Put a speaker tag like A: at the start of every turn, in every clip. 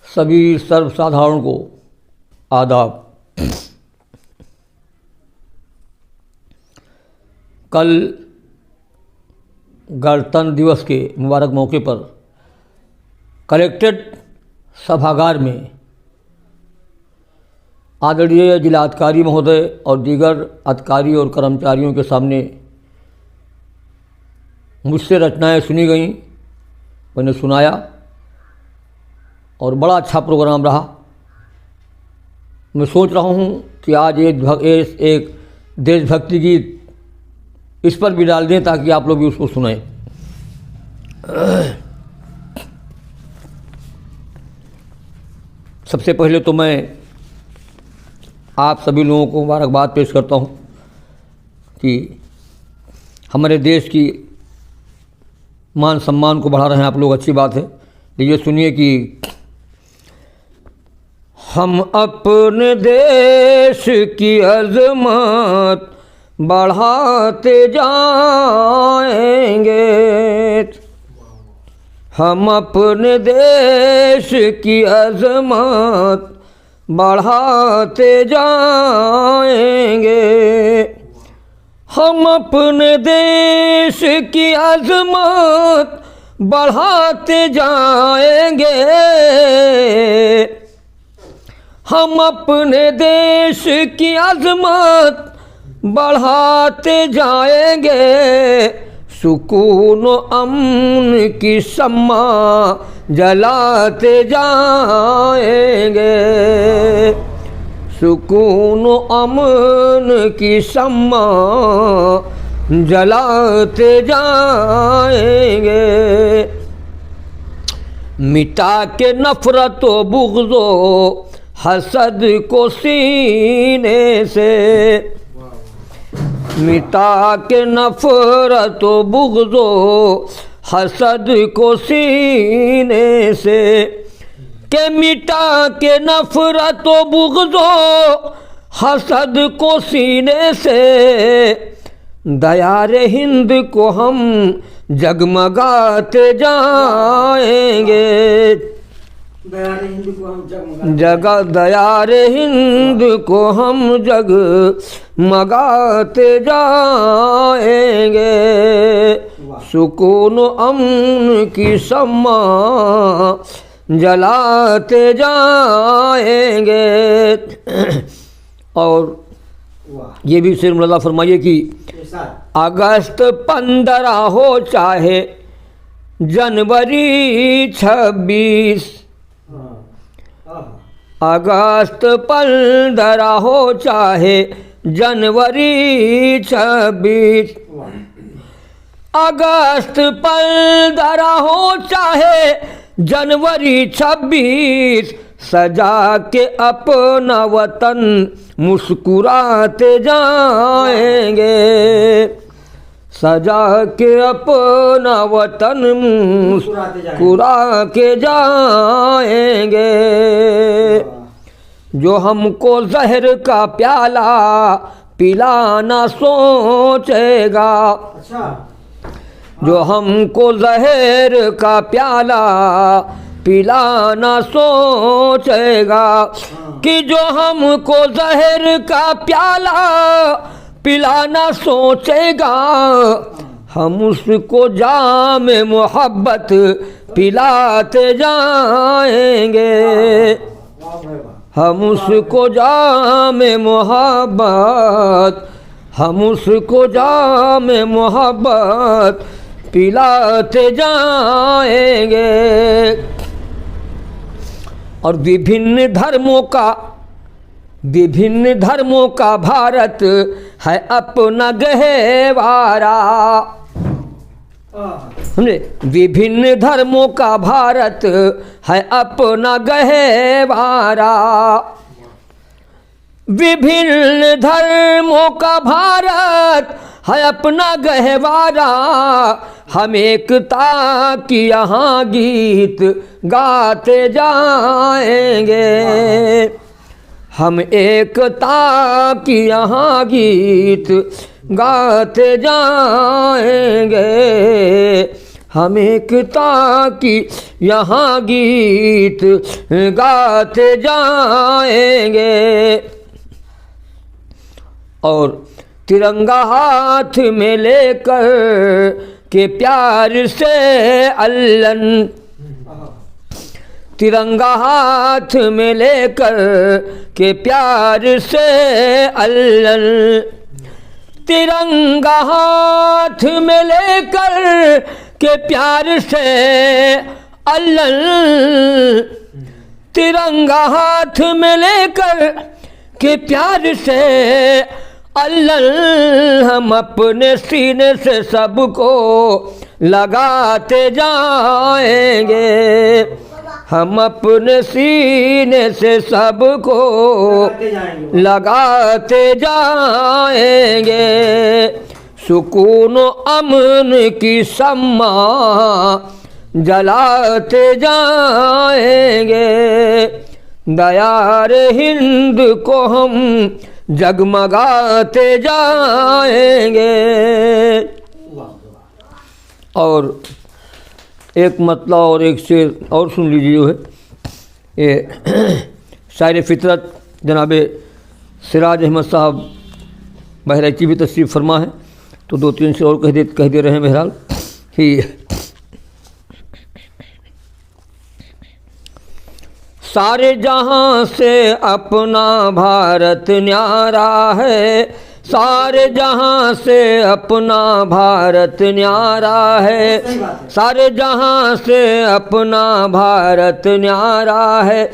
A: सभी सर्वसाधारण को आदाब। कल गणतंत्र दिवस के मुबारक मौके पर कलेक्ट्रेट सभागार में आदरणीय जिलाधिकारी महोदय और दीगर अधिकारी और कर्मचारियों के सामने मुझसे रचनाएं सुनी गईं, मैंने सुनाया और बड़ा अच्छा प्रोग्राम रहा। मैं सोच रहा हूँ कि आज एक देशभक्ति गीत इस पर भी डाल दें ताकि आप लोग भी उसको सुनें। सबसे पहले तो मैं आप सभी लोगों को मुबारकबाद पेश करता हूँ कि हमारे देश की मान सम्मान को बढ़ा रहे हैं आप लोग, अच्छी बात है। ये सुनिए कि हम अपने देश की अज़मत बढ़ाते जाएंगे, हम अपने देश की अज़मत बढ़ाते जाएंगे, हम अपने देश की अज़मत बढ़ाते जाएंगे, हम अपने देश की अज़मत बढ़ाते जाएंगे, सुकून अमन की शम्मा जलाते जाएंगे, सुकून अमन की शम्मा जलाते जाएंगे, मिटा के नफरत व बुग़्ज़ो हसद को सीने से, मिटा के नफरत व बुग़्ज़ो हसद को सीने से, के मिटा के नफरत व बुग़्ज़ो हसद को सीने से, दयारे हिंद को हम जगमगाते जाएंगे, दयारे हिंद को हम जगमगाते जाएंगे, सुकून अमन की शम्मा जलाते जाएंगे। और ये भी शेर मुल्ला फरमाइए कि अगस्त 15 हो चाहे जनवरी 26, अगस्त 15 हो चाहे जनवरी 26, अगस्त 15 हो चाहे जनवरी 26, सजा के अपना वतन मुस्कुराते जाएंगे, सजा के अपना वतन मुस्कुरा के जाएंगे, जो हमको जहर का प्याला पिलाना सोचेगा, जो हमको जहर का प्याला पिलाना सोचेगा, कि जो हमको जहर का प्याला पिलाना सोचेगा, हम उसको जाम मोहब्बत पिलाते जाएंगे, हम उसको जाम मोहब्बत, हम उसको जाम मोहब्बत पिलाते जाएंगे। और विभिन्न धर्मों का भारत है अपना गहवारा, समझे, विभिन्न धर्मों का भारत है अपना गहवारा, विभिन्न धर्मों का भारत है अपना गहवारा, हम एकता की यहाँ गीत गाते जाएंगे, हम एकता की यहाँ गीत गाते जाएंगे, हम एकता की यहाँ गीत गाते जाएंगे। और तिरंगा हाथ में लेकर के प्यार से अल्लन, तिरंगा हाथ में लेकर के प्यार से अल्लन, तिरंगा हाथ में लेकर के प्यार से अल्लन, तिरंगा हाथ में लेकर के प्यार से अल्लन, हम अपने सीने से सबको लगाते जाएंगे, हम अपने सीने से सबको लगाते जाएंगे। सुकून अमन की शम्मा जलाते जाएंगे, दयार हिंद को हम जगमगाते जाएंगे। और एक मतलब और एक शेर और सुन लीजिए, जो है ये शायर फितरत जनाब सिराज अहमद साहब बहराइची भी तशरीफ़ फरमा है, तो दो तीन से और कह दे रहे हैं बहरहाल कि सारे जहां से अपना भारत न्यारा है, सारे जहां से अपना भारत न्यारा है, सारे जहां से अपना भारत न्यारा है,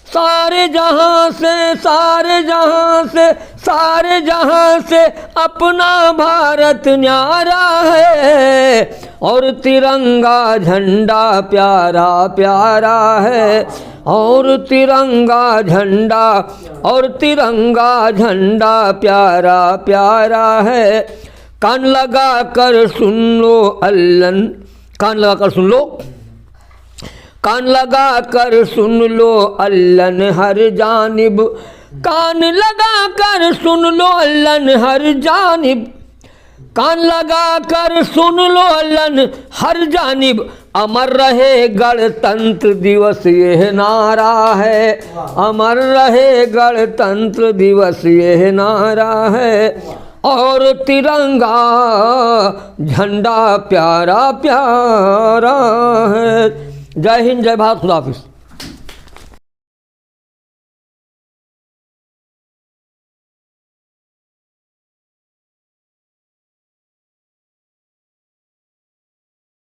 A: सारे जहां से, सारे जहां से, सारे जहां से अपना भारत न्यारा है। और तिरंगा झंडा प्यारा प्यारा है, और तिरंगा झंडा, और तिरंगा झंडा प्यारा प्यारा है। कान लगा कर सुन लो अल्लन, कान लगा कर सुन लो, कान लगा कर सुन लो अल्लन हर जानिब, कान लगा कर सुन लो अल्लन हर जानिब, कान लगा कर सुन लो अल्लन हर जानिब। अमर रहे गणतंत्र दिवस यह नारा है, अमर रहे गणतंत्र दिवस यह नारा है। और तिरंगा झंडा प्यारा प्यारा है। जय हिंद, जय भारत, खुदा हाफिज़।